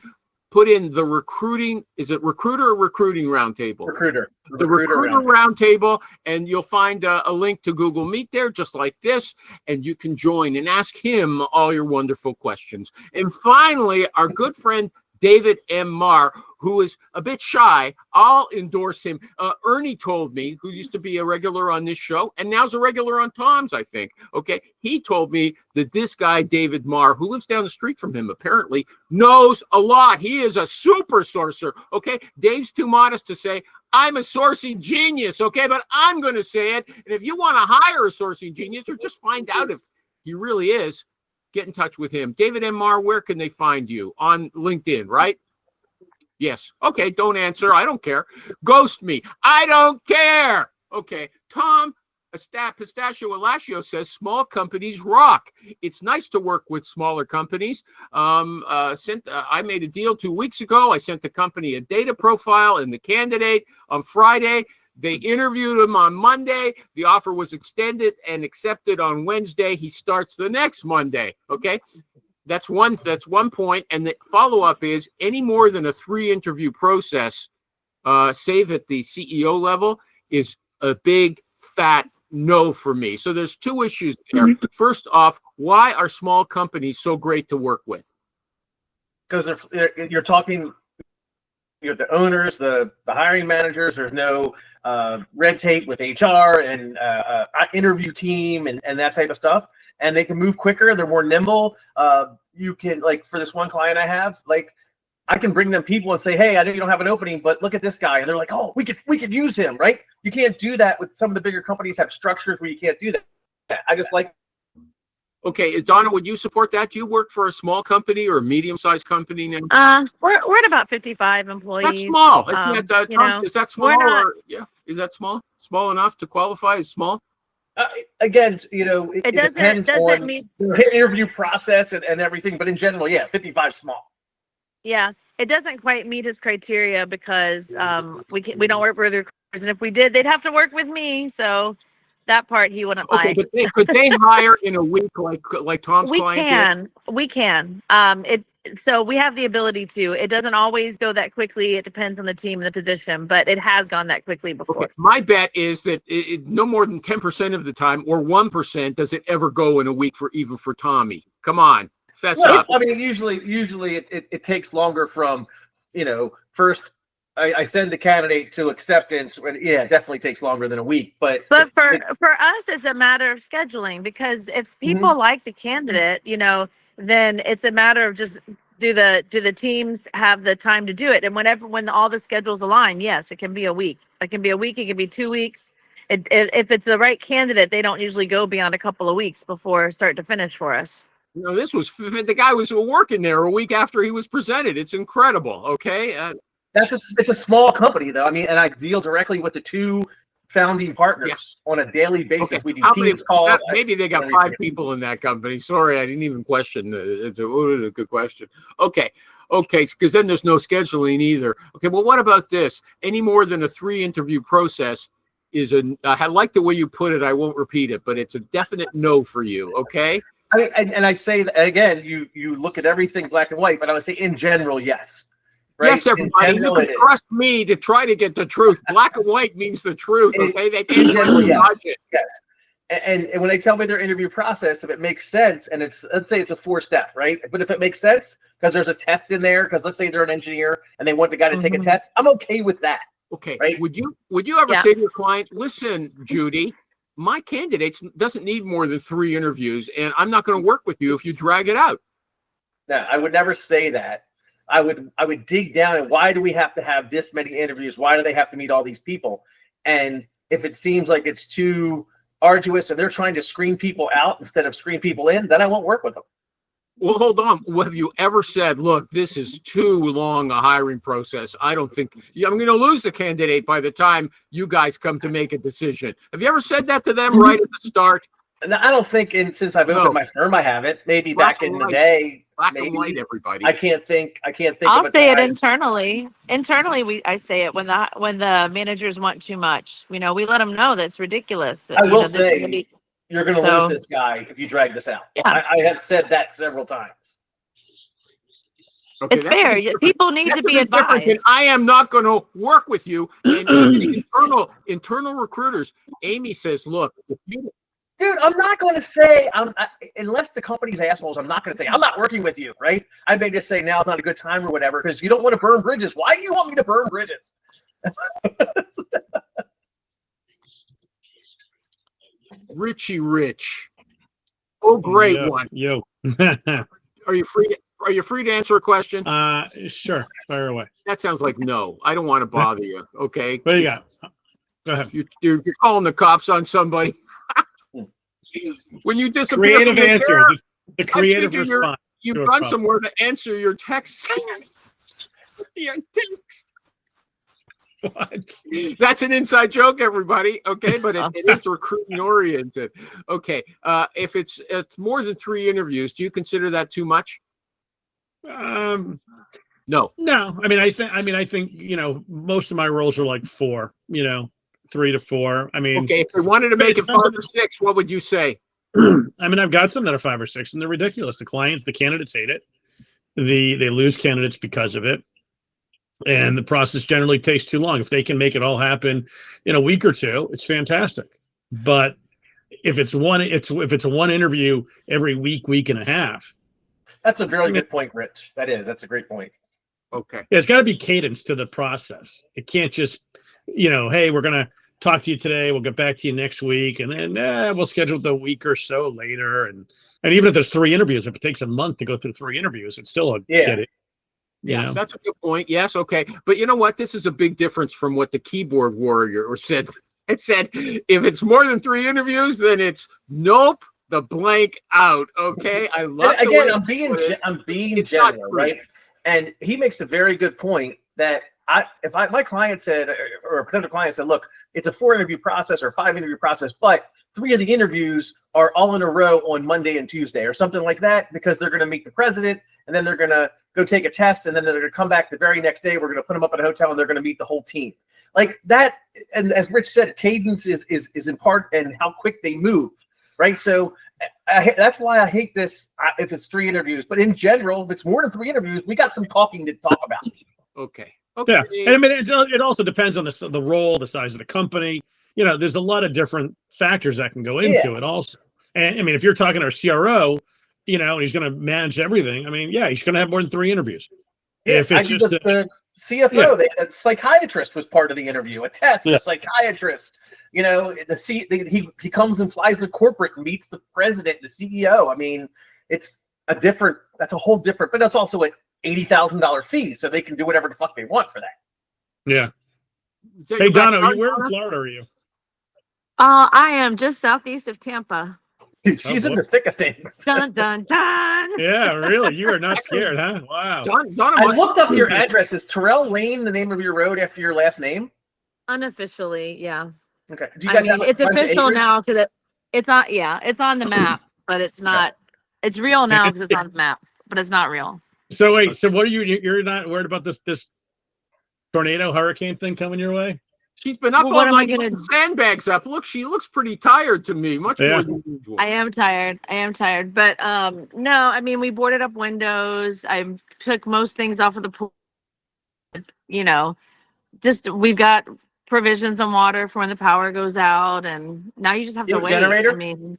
put in the recruiting. Is it Recruiter or Recruiting Roundtable? Recruiter. The Recruiter Roundtable, and you'll find a link to Google Meet there, just like this, and you can join and ask him all your wonderful questions. And finally, our good friend David M. Marr, who is a bit shy. I'll endorse him. Ernie told me, who used to be a regular on this show, and now's a regular on Tom's, I think. Okay, he told me that this guy, David Marr, who lives down the street from him, apparently knows a lot. He is a super sourcer. Okay, Dave's too modest to say, I'm a sourcing genius, okay? But I'm going to say it. And if you want to hire a sourcing genius, or just find out if he really is, get in touch with him. David M. Marr, where can they find you? On LinkedIn, right? Yes. Okay, don't answer. I don't care. Ghost me. I don't care. Okay. Tom Pistachio Alashio says small companies rock. It's nice to work with smaller companies. I made a deal 2 weeks ago. I sent the company a data profile and the candidate on Friday. They interviewed him on Monday. The offer was extended and accepted on Wednesday. He starts the next Monday. Okay. That's one point. And the follow-up is any more than a 3-interview process, save at the CEO level, is a big fat no for me. So there's 2 issues there. First off, why are small companies so great to work with? Because you're talking, the owners, the hiring managers. There's no red tape with HR and interview team and that type of stuff. And they can move quicker. They're more nimble. You can, like, for this one client I have, like, I can bring them people and say, hey, I know you don't have an opening, but look at this guy. And they're like, oh, we could use him, right? You can't do that with some of the bigger companies have structures where you can't do that. I just like. Okay, Donna, would you support that? Do you work for a small company or a medium-sized company now? We're at about 55 employees. That's small. Isn't that, Tom, is that small? not- Is that small? Small enough to qualify as small? Again, it depends on mean, the interview process and everything. But in general, yeah, 55 small. yeah, it doesn't quite meet his criteria because we don't work with recruiters, and if we did, they'd have to work with me. So that part he wouldn't Okay, like. but could they hire in a week like Tom's client did? We can. So we have the ability to. It doesn't always go that quickly. It depends on the team and the position, but it has gone that quickly before. Okay. My bet is that no more than 10% of the time, or 1%, does it ever go in a week even for Tommy. Come on, fess up. I mean, usually it takes longer from, first I send the candidate to acceptance. Yeah, it definitely takes longer than a week. But for us, it's a matter of scheduling, because if people like the candidate, then it's a matter of just do the teams have the time to do it, and when all the schedules align, yes, it can be a week. It can be a week. It can be 2 weeks. If it's the right candidate, they don't usually go beyond a couple of weeks before start to finish for us. No, the guy was working there a week after he was presented. It's incredible. Okay. It's a small company though. I mean, and I deal directly with the 2 founding partners on a daily basis. Okay. We do Teams calls. Maybe they got 5 people in that company. Sorry, I didn't even question. It's a good question. Okay, because then there's no scheduling either. Okay, well, what about this? Any more than a 3-interview process is I like the way you put it. I won't repeat it, but it's a definite no for you. Okay. I mean, and I say that again, you look at everything black and white, but I would say in general, yes. Right? Yes, In everybody, you general, can it is. trust me to try to get the truth. Black and white means the truth, In- okay? They in can't try general, to yes. dodge it. Yes. And when they tell me their interview process, if it makes sense, and it's, let's say it's a 4-step, right? But if it makes sense, because there's a test in there, because let's say they're an engineer and they want the guy to take a Mhm. test, I'm okay with that. Okay. Right? Would you ever Yeah. say to your client, listen, Judy, my candidate doesn't need more than 3 interviews, and I'm not going to work with you if you drag it out. No, I would never say that. I would dig down and why do we have to have this many interviews? Why do they have to meet all these people? And if it seems like it's too arduous and they're trying to screen people out instead of screen people in, then I won't work with them. Well, hold on. Have you ever said, look, this is too long a hiring process. I don't think I'm going to lose the candidate by the time you guys come to make a decision. Have you ever said that to them right at the start? And I don't think since I've opened No. my firm, I haven't. Maybe Black back in and the white. day. Black maybe. and white, everybody. I can't think of I'll a say it time. internally. Internally, I say it when the managers want too much. You know, we let them know that's ridiculous. I You will know, this is say- gonna be- You're going to So- lose this guy if you drag this out. Yeah. I have said that several times. Okay, it's that's a fair. big difference. People need That's to a be big difference than advised. I am not going to work with you. And even internal recruiters, Amy says, look, if you Dude, I'm not going to say, unless the company's assholes, I'm not going to say, I'm not working with you, right? I may just say now's not a good time or whatever, because you don't want to burn bridges. Why do you want me to burn bridges? Richie Rich. Oh, great one. Yo. Are you free to answer a question? Sure. Fire away. That sounds like no. I don't want to bother you. Okay. What do you got? Go ahead. You're calling the cops on somebody. When you disappear Creative from the answers. camera, It's the creative figure you're- response. you've to a gone problem. somewhere to answer your text. Your text. What? That's an inside joke, everybody. Okay, but it is recruiting oriented. Okay, if it's more than 3 interviews, do you consider that too much? No. No. I mean, I think most of my roles are like 4. 3 to 4. I mean, Okay, if we wanted to make it 5 or 6, what would you say? I mean, I've got some that are 5 or 6, and they're ridiculous. The candidates hate it. They lose candidates because of it, and the process generally takes too long. If they can make it all happen in a week or 2, it's fantastic. But if it's a one interview every week and a half, That's a very good point, Rich. That's a great point. Okay. there's got to be cadence to the process. It can't just, hey, we're gonna talk to you today. We'll get back to you next week, and then we'll schedule the week or so later. And even if there's 3 interviews, if it takes a month to go through 3 interviews, it's still Yeah. Yeah, that's a good point. Yes, okay. But you know what? This is a big difference from what the keyboard warrior said. It said if it's more than 3 interviews, then it's nope, the blank out. Okay. I love And the way again, you I'm being It's not general, true. right? And he makes a very good point that if my client said, or a potential client said, look, it's a 4-interview process or a 5-interview process, but 3 of the interviews are all in a row on Monday and Tuesday or something like that, because they're going to meet the president and then they're going to go take a test and then they're going to come back the very next day. We're going to put them up at a hotel and they're going to meet the whole team. Like that. And as Rich said, cadence is in part and how quick they move. Right. So that's why I hate this if it's 3 interviews, but in general, if it's more than 3 interviews, we got some talking to talk about. Okay. Yeah, Okay. and I mean, it also depends on the role, the size of the company. There's a lot of different factors that can go into it also. And I mean, if you're talking to our CRO, and he's going to manage everything, I mean, yeah, he's going to have more than 3 interviews. Yeah, If it's just the CFO, a psychiatrist was part of the interview, a test, Yeah. a psychiatrist. He comes and flies to corporate and meets the president, the CEO. I mean, that's a whole different, but that's also an $80,000 fee, so they can do whatever the fuck they want for that. Yeah. So Hey, you got Donna, where in Donna? Florida are you? I am just southeast of Tampa. She's in the thick of things. Dun dun dun. Yeah, really? You are not scared, huh? Wow. Donna, I looked up your address. Is Terrell Lane the name of your road after your last name? Unofficially, yeah. Okay. Do you I guys mean, have it's a bunch of official acreage? now because it's on. Yeah, it's on the map, but it's not. It's real now because it's on the map, but it's not real. So wait, so what are you're not worried about this tornado hurricane thing coming your way? She's been up Well, all what am I night gonna- putting sandbags up. Look, she looks pretty tired to me, much Yeah. more than usual. I am tired. But no, I mean, we boarded up windows. I took most things off of the pool. You know, just we've got provisions and water for when the power goes out, and now you just have You to have a wait. generator? I mean,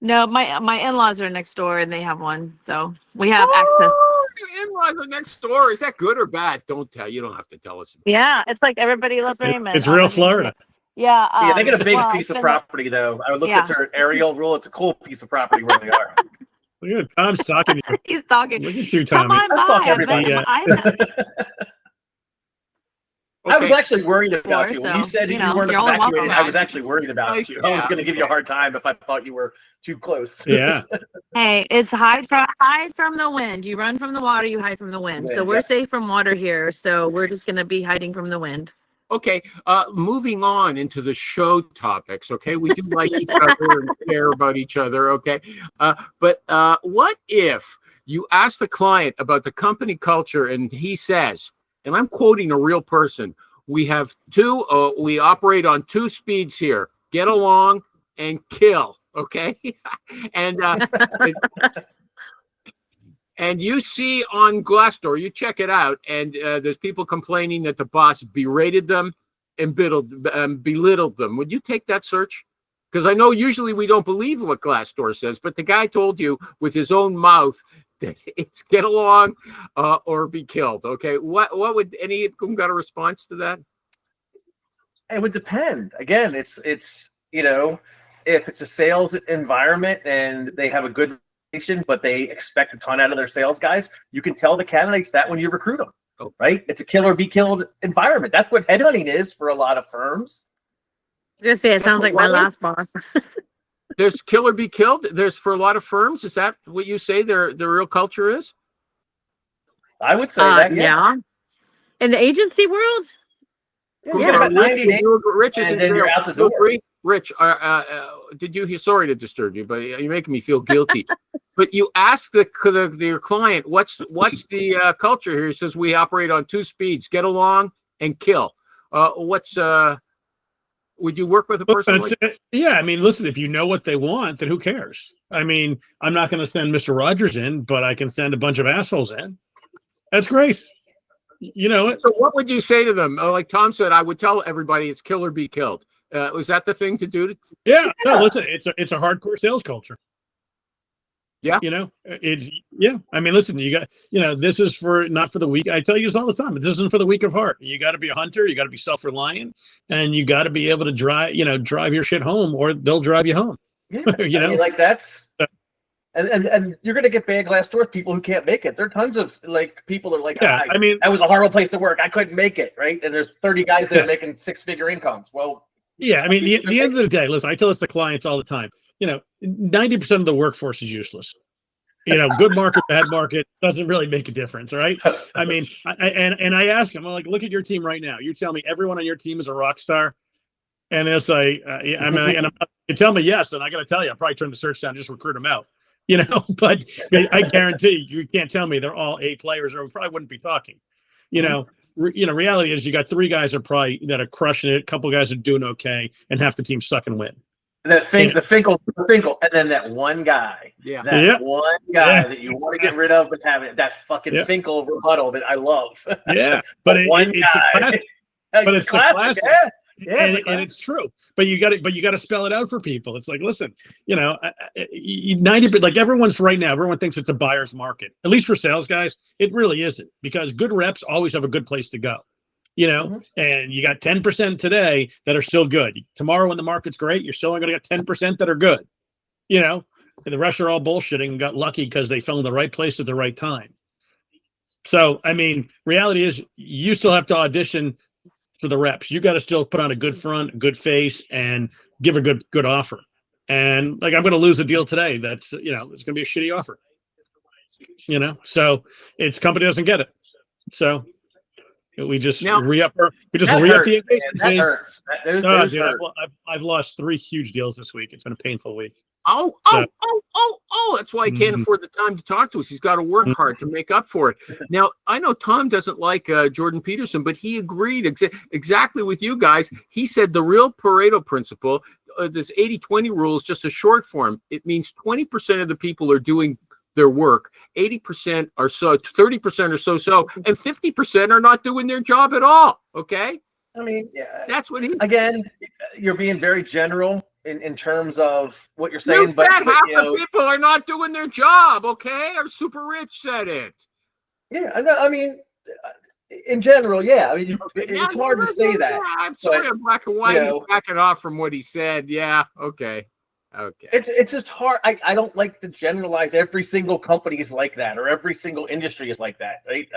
no, my in-laws are next door and they have one, so we have access. Oh, your in-laws are next door. Is that good or bad? Don't tell. You don't have to tell us. Yeah, it's like everybody loves Raymond. It's real Let me Florida. say. Yeah. Yeah, they get a big well, piece of it's been- property though. I would look Yeah. at their aerial rule. It's a cool piece of property where they are. Look at Tom's talking to you. He's talking. Look at you, Come Tommy. on Let's by. talk I've been- everybody. I was Okay. actually worried about Sure, you. When you so, said you that you know, weren't you're all welcome. evacuated, I was actually worried about Nice you. I was to going to have give you a hard time if I thought you were too close. Yeah. Hey, it's hide from the wind. You run from the water, you hide from the wind. So Wind, we're yeah. safe from water here. So we're just gonna be hiding from the wind. Okay, moving on into the show topics. Okay, we do like each other and care about each other. Okay, but what if you ask the client about the company culture and he says, and I'm quoting a real person, we have we operate on 2 speeds here: get along and kill. Okay, and and you see on Glassdoor, you check it out, and there's people complaining that the boss berated them and belittled them. Would you take that search? Because I know usually we don't believe what Glassdoor says, but the guy told you with his own mouth that it's get along or be killed. Okay, what would any of them got a response to that? It would depend. Again, it's you know, if it's a sales environment and they have a good reputation, but they expect a ton out of their sales guys, you can tell the candidates that when you recruit them. Oh. Right? It's a kill or be killed environment. That's what headhunting is for a lot of firms. I was gonna say it That's sounds what like my we're- last boss. There's kill or be killed. There's for a lot of firms. Is that what you say their real culture is? I would say that. Yeah. In the agency world, Yeah, you Yeah. get about 90 days. Rich is and in then you're sales. out the You door. agree? Rich, did you hear? Sorry to disturb you, but you're making me feel guilty. But you ask your client, what's the culture here? He says we operate on 2 speeds: get along and kill. Would you work with a person like? Yeah, I mean, listen, if you know what they want, then who cares? I mean, I'm not going to send Mr. Rogers in, but I can send a bunch of assholes in. That's great. You know it. So what would you say to them? Like Tom said, I would tell everybody it's kill or be killed. Was that the thing to do? Yeah. No, listen, it's a hardcore sales culture. Yeah. You know, I mean, listen, you got, this is not for the weak. I tell you this all the time. This isn't for the weak of heart. You got to be a hunter. You got to be self-reliant, and you got to be able to drive your shit home, or they'll drive you home. Yeah, You I know? mean, like that's and you're gonna get bad glass doors people who can't make it. There are tons of like people that are like, Yeah. I mean, that was a horrible place to work. I couldn't make it, right? And there's 30 guys there Yeah. making 6-figure incomes. Well, yeah. I mean, the end of the day, listen, I tell this to clients all the time. 90% of the workforce is useless. Good market, bad market doesn't really make a difference, right? I mean, I ask them, I'm like, look at your team right now. You tell me everyone on your team is a rock star, and they'll say, you tell me yes, and I got to tell you, I'll probably turn the search down, just recruit them out. But I guarantee you can't tell me they're all A players, or we probably wouldn't be talking. Reality is you got 3 guys that are crushing it, a couple guys are doing okay, and half the team suck and win. the Finkel, and then that one guy, Yeah. one guy Yeah. that you want to get rid of, but having that fucking Yeah. Finkel rebuttal that I love. Yeah, but one it's a guy. classic. But it's the classic. Yeah. Yeah, and, it's a and it's true, but you got to spell it out for people. It's like, listen, 90, like everyone thinks it's a buyer's market, at least for sales guys. It really isn't, because good reps always have a good place to go, and you got 10% today that are still good. Tomorrow when the market's great, you're still only going to get 10% that are good, and the rest are all bullshitting and got lucky because they fell in the right place at the right time. So, I mean, reality is you still have to audition for the reps. You got to still put on a good front, a good face, and give a good offer. And like, I'm going to lose a deal today. That's, it's going to be a shitty offer, so it's company doesn't get it. So we just Now- re-up That the hurts, man. engagement That fee. hurts. Those Oh, dude, hurt. I've lost 3 huge deals this week. It's been a painful week. That's why he can't Mhm. afford the time to talk to us. He's got to work hard to make up for it. Now, I know Tom doesn't like Jordan Peterson, but he agreed exactly with you guys. He said the real Pareto principle, this 80-20 rule, is just a short form. It means 20% of the people are doing their work, 80% are so, 30% are so, and 50% are not doing their job at all. Okay? I mean, yeah, That's what he again, you're being very general in terms of what you're You saying, but bet half you know, the people are not doing their job, okay? Our super rich said it. yeah, I mean, in general, yeah. I mean, it's Yeah, hard to say that. I'm sorry, but, I'm black and white. you know, He's backing off from what he said. Yeah, okay. it's just hard. I don't like to generalize every single company is like that or every single industry is like that, right?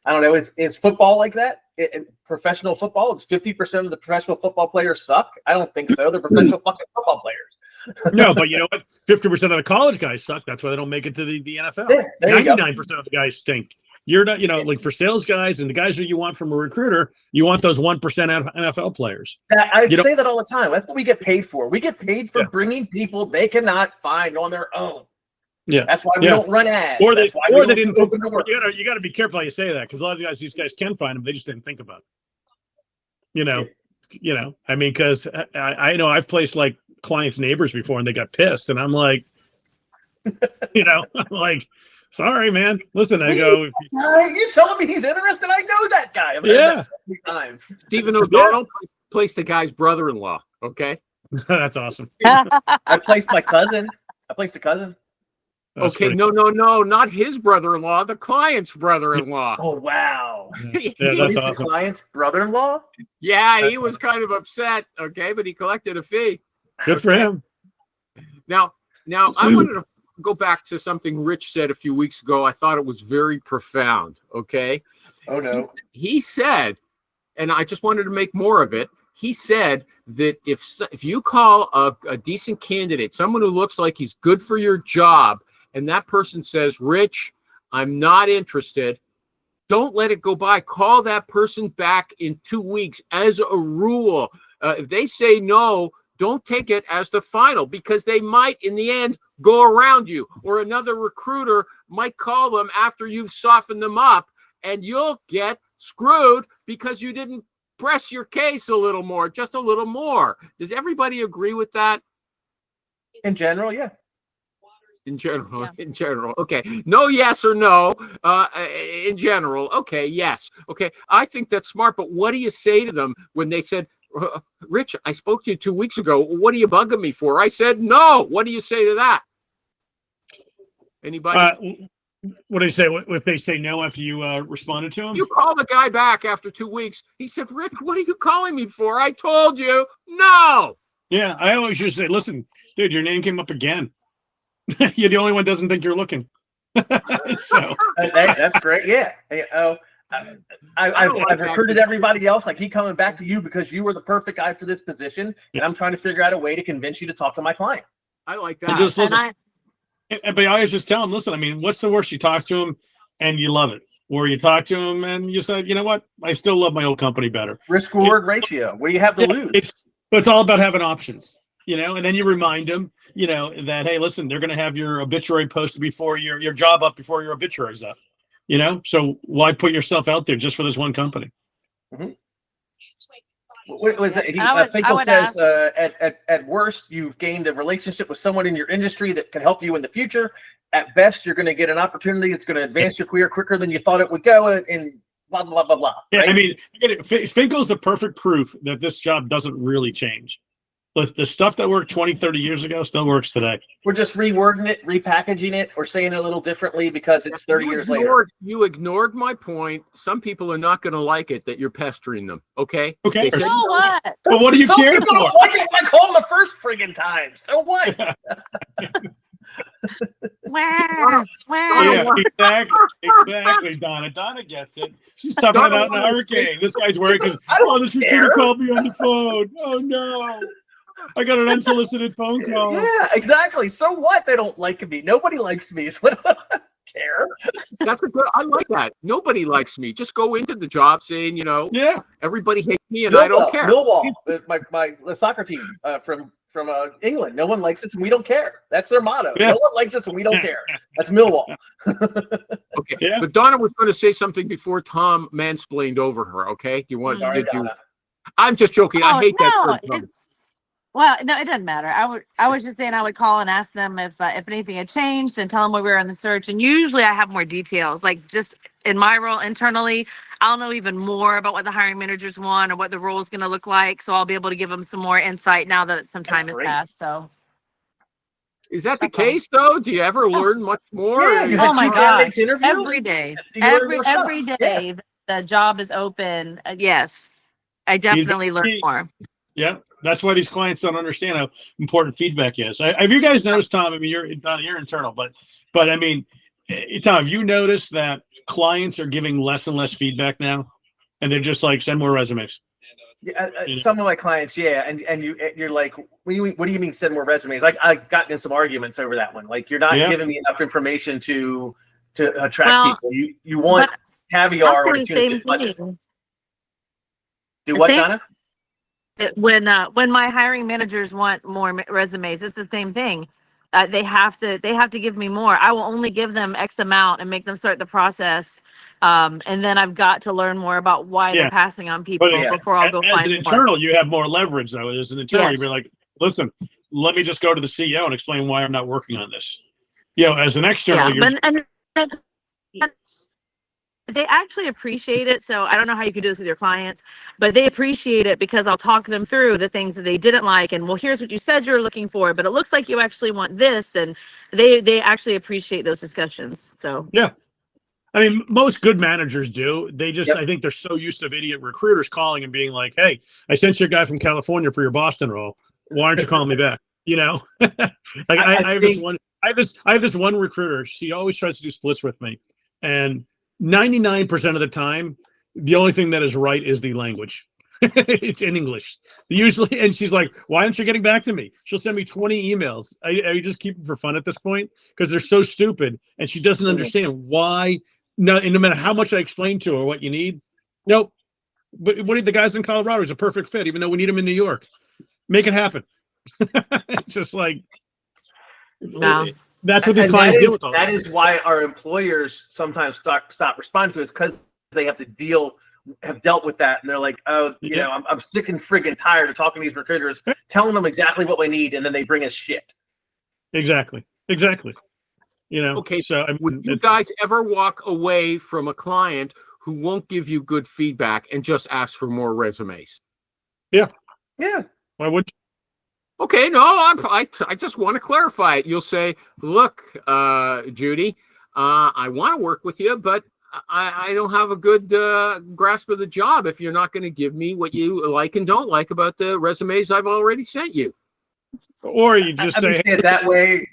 I don't know. Is football like that? In professional football, it's 50% of the professional football players suck. I don't think so. They're professional fucking football players. No, but you know what? 50% of the college guys suck. That's why they don't make it to the NFL. Yeah, there you go. 99% of the guys stink. You're not, you know, like for sales guys and the guys that you want from a recruiter, you want those 1% NFL players. I say that all the time. That's what we get paid for. We get paid for bringing people they cannot find on their own. Yeah, that's why we don't run ads. Or that's they, why or we they don't didn't. open the work. You got to be careful how you say that because a lot of these guys can find them. They just didn't think about it. You know. I mean, because I know I've placed like clients' neighbors before, and they got pissed, and I'm like, I'm like, sorry, man. Listen, I go. You telling me he's interested? I know that guy. I've heard that so many times. Stephen O'Donnell placed the guy's brother-in-law. Okay. That's awesome. I placed my cousin. I placed a cousin. That's okay, pretty- no, not his brother-in-law, the client's brother-in-law. Oh wow! Yeah, He's that's the awesome. client's brother-in-law. Yeah, he was kind of upset. Okay, but he collected a fee. Good for him. Now, I wanted to go back to something Rich said a few weeks ago. I thought it was very profound. Okay. Oh no. He said, and I just wanted to make more of it. He said that if you call a decent candidate, someone who looks like he's good for your job, and that person says, Rich, I'm not interested, don't let it go by. Call that person back in 2 weeks as a rule. If they say no, don't take it as the final because they might, in the end, go around you, or another recruiter might call them after you've softened them up, and you'll get screwed because you didn't press your case a little more, just a little more. Does everybody agree with that? In general, yeah. In general, Yeah. in general. Okay. No, yes or no. In general. Okay. Yes. Okay. I think that's smart. But what do you say to them when they said, Rich, I spoke to you 2 weeks ago. What are you bugging me for? I said, no. What do you say to that? Anybody? What do you say if they say no after you responded to them? You call the guy back after 2 weeks. He said, Rich, what are you calling me for? I told you no. Yeah, I always just say, listen, dude, your name came up again. You're the only one that doesn't think you're looking. So That's great. Yeah. Hey, I've recruited everybody else. I keep coming back to you because you were the perfect guy for this position, and I'm trying to figure out a way to convince you to talk to my client. I like and that. just listen. And But I always just tell them, listen, I mean, what's the worst? You talk to them and you love it. Or you talk to them and you said, you know what? I still love my old company better. Risk reward ratio. What do you have to lose? It's all about having options, and then you remind them, that, hey, listen, they're going to have your obituary posted before your job up before your obituary's up, so why put yourself out there just for this one company? Mm-hmm. What was it? I Finkel would says, at worst, you've gained a relationship with someone in your industry that can help you in the future. At best, you're going to get an opportunity that's going to advance your career quicker than you thought it would go, and blah, blah, blah, blah. Yeah, right? I mean, Finkel's the perfect proof that this job doesn't really change. The stuff that worked 20, 30 years ago still works today. We're just rewording it, repackaging it, or saying it a little differently because it's 30 years later. You ignored my point. Some people are not going to like it that you're pestering them. Okay. Okay. They said, so what? But what do you Some care people for? don't like it when I call them the first friggin' time. So what? Wah, wah. Yeah, exactly, Donna. Donna gets it. She's talking Donna about in a hurricane. This guy's worried because, I don't this care. recruiter called me on the phone. Oh, no. I got an unsolicited phone call. Yeah, exactly. So what? They don't like me. Nobody likes me. So what do I care. That's a good. I like that. Nobody likes me. Just go into the job saying, Yeah. everybody hates me and I don't care. Millwall, the soccer team from England. No one likes us and we don't care. That's their motto. Yeah. No one likes us and we don't care. That's Millwall. Okay, Yeah. but Donna was going to say something before Tom mansplained over her. Okay, you want? Sorry, Did you? Donna. I'm just joking. I Oh, hate that. no, term, Tom. it's- Well, no, it doesn't matter. I was just saying I would call and ask them if anything had changed and tell them we were on the search. And usually I have more details, like just in my role internally, I'll know even more about what the hiring managers want or what the role is going to look like. So I'll be able to give them some more insight now that some time has great. passed. So Is that the That's all. case though? Do you ever learn much more? Yeah, you had Oh my two God. candidates interview. every day, You learn more stuff. every Yeah. day the job is open. Yes, I definitely learn see- more. Yeah, that's why these clients don't understand how important feedback is. Have you guys noticed, Tom? I mean, you're internal, but I mean, Tom, have you noticed that clients are giving less and less feedback now, and they're just like, send more resumes? Yeah, Yeah. some of my clients, yeah, and you're like, what do you mean send more resumes? Like I got in some arguments over that one. Like you're not Yeah. giving me enough information to attract Well, people. You want but caviar Also or the tuna same fish budget. thing. Do The what, same- Donna? When my hiring managers want more resumes, it's the same thing. They have to give me more. I will only give them X amount and make them start the process. And then I've got to learn more about why Yeah. they're passing on people But before I'll go as find an more. internal, you have more leverage though. As an internal, you'd be Yes. like, listen, let me just go to the CEO and explain why I'm not working on this. As an external, Yeah, you're and they actually appreciate it. So I don't know how you can do this with your clients, but they appreciate it because I'll talk them through the things that they didn't like. And well, here's what you said you're looking for, but it looks like you actually want this. And they actually appreciate those discussions. So I mean, most good managers do. They just, Yep. I think they're so used to idiot recruiters calling and being like, hey, I sent you a guy from California for your Boston role. Why aren't you calling me back? Like I have think- I have this one recruiter. She always tries to do splits with me. And 99% of the time, the only thing that is right is the language. It's in English. Usually, and she's like, why aren't you getting back to me? She'll send me 20 emails. I just keep them for fun at this point because they're so stupid. And she doesn't understand why. No matter how much I explain to her what you need, nope. But what the guys in Colorado is a perfect fit, even though we need them in New York. Make it happen. It's just like, No. that's what these And clients deal with. that is why our employers sometimes stop responding to us because they have dealt with that, and they're like, oh, Yeah. I'm sick and friggin' tired of talking to these recruiters, telling them exactly what we need, and then they bring us shit. Exactly. Okay, So I mean, Would you guys ever walk away from a client who won't give you good feedback and just ask for more resumes? Yeah. why would Okay, no, I just want to clarify it. You'll say, look, Judy, I want to work with you, but I don't have a good grasp of the job if you're not going to give me what you like and don't like about the resumes I've already sent you. or you just I say, say it that way.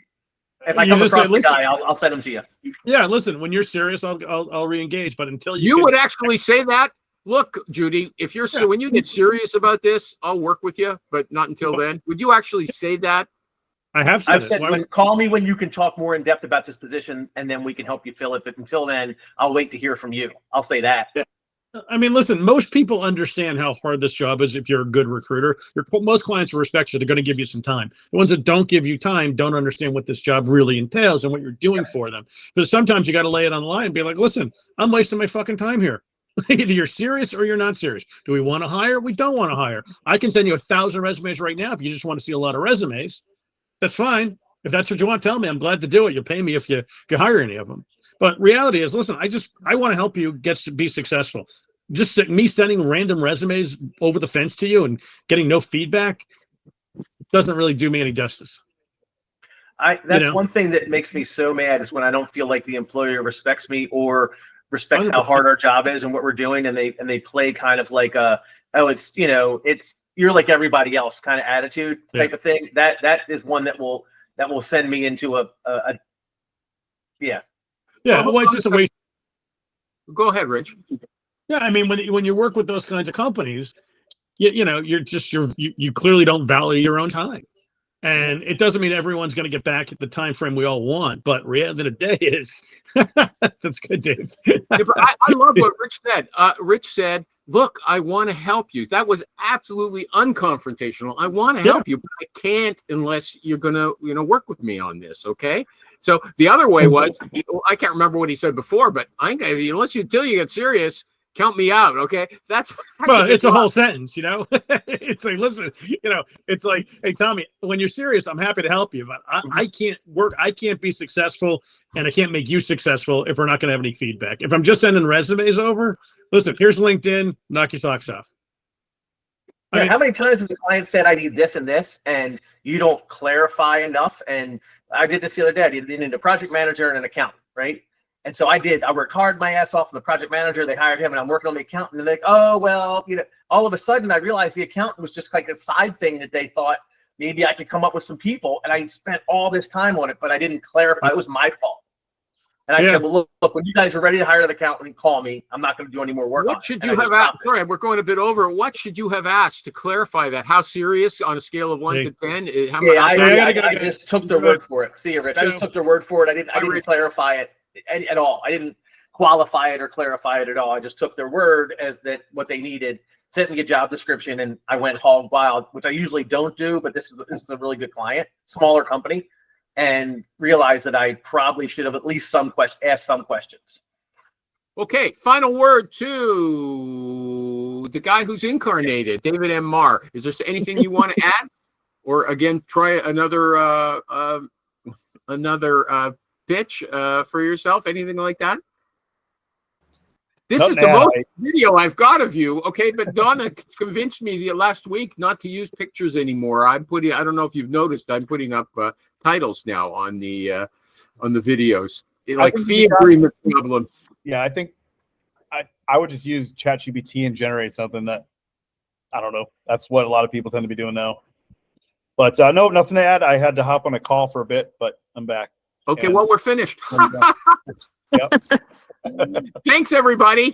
If I You come just say, across the "Listen." guy, I'll send him to you. yeah, listen, when you're serious, I'll re-engage. But until You can- would actually say that? Look, Judy, if you're Yeah. when you get serious about this, I'll work with you, but not until then. Would you actually say that? I have said I've it. said, Why- call me when you can talk more in depth about this position, and then we can help you fill it. But until then, I'll wait to hear from you. I'll say that. I mean, listen, most people understand how hard this job is if you're a good recruiter. Most clients will respect you. They're going to give you some time. The ones that don't give you time don't understand what this job really entails and what you're doing for them. But sometimes you got to lay it on the line and be like, listen, I'm wasting my fucking time here. Either you're serious or you're not serious. Do we want to hire? We don't want to hire. I can send you 1,000 resumes right now if you just want to see a lot of resumes. That's fine. If that's what you want, tell me. I'm glad to do it. You'll pay me if you hire any of them. But reality is, listen, I want to help you get to be successful. Just me sending random resumes over the fence to you and getting no feedback doesn't really do me any justice. That's know? one thing that makes me so mad is when I don't feel like the employer respects me or respects how hard our job is and what we're doing, and they play kind of like it's you're like everybody else kind of attitude type of thing. That is one that will send me into a Yeah, well, it's just a waste. Go ahead, Rich. Yeah, I mean, when you work with those kinds of companies, you clearly don't value your own time, And it doesn't mean everyone's going to get back at the time frame we all want, but reality of the day is that's good, Dave. Yeah, but I love what Rich said. Rich said, look, I want to help you. That was absolutely unconfrontational. I want to help you, but I can't unless you're going to, work with me on this. Okay. So the other way was, I can't remember what he said before, but I ain't gonna, until you get serious, count me out. Okay. That's well, it's a whole sentence, it's like, listen, it's like, hey, Tommy, when you're serious, I'm happy to help you, but I can't work. I can't be successful and I can't make you successful if we're not going to have any feedback. If I'm just sending resumes over, listen, here's LinkedIn, knock your socks off. Yeah, how many times has a client said, I need this and this, and you don't clarify enough? And I did this the other day. I needed a project manager and an accountant, right? And so I worked hard my ass off on the project manager. They hired him and I'm working on the accountant. And they're like, oh, well, all of a sudden I realized the accountant was just like a side thing that they thought maybe I could come up with some people. And I spent all this time on it, but I didn't clarify. It was my fault. And I said, well, look, when you guys are ready to hire an accountant, call me. I'm not going to do any more work. What should you have asked? Sorry, we're going a bit over. What should you have asked to clarify that? How serious on a scale of 1 to 10? I just took their word for it. See you, Rich. I just took their word for it. I didn't clarify it at all. I didn't qualify it or clarify it at all. I just took their word as that what they needed, sent me a job description, and I went hog wild, which I usually don't do, but this is a really good client, smaller company, and realized that I probably should have at least asked some questions. Okay, final word to the guy who's incarnated, David M. Marr. Is there anything you want to add? Or again, try another pitch for yourself, anything like that? This is the most video I've got of you. Okay, but Donna convinced me the last week not to use pictures anymore. I don't know if you've noticed, I'm putting up titles now on the videos. Like fee agreement problem. Yeah, I think I would just use ChatGPT and generate something that, I don't know. That's what a lot of people tend to be doing now. But no, nothing to add. I had to hop on a call for a bit, but I'm back. Okay, well, we're finished. Thanks, everybody.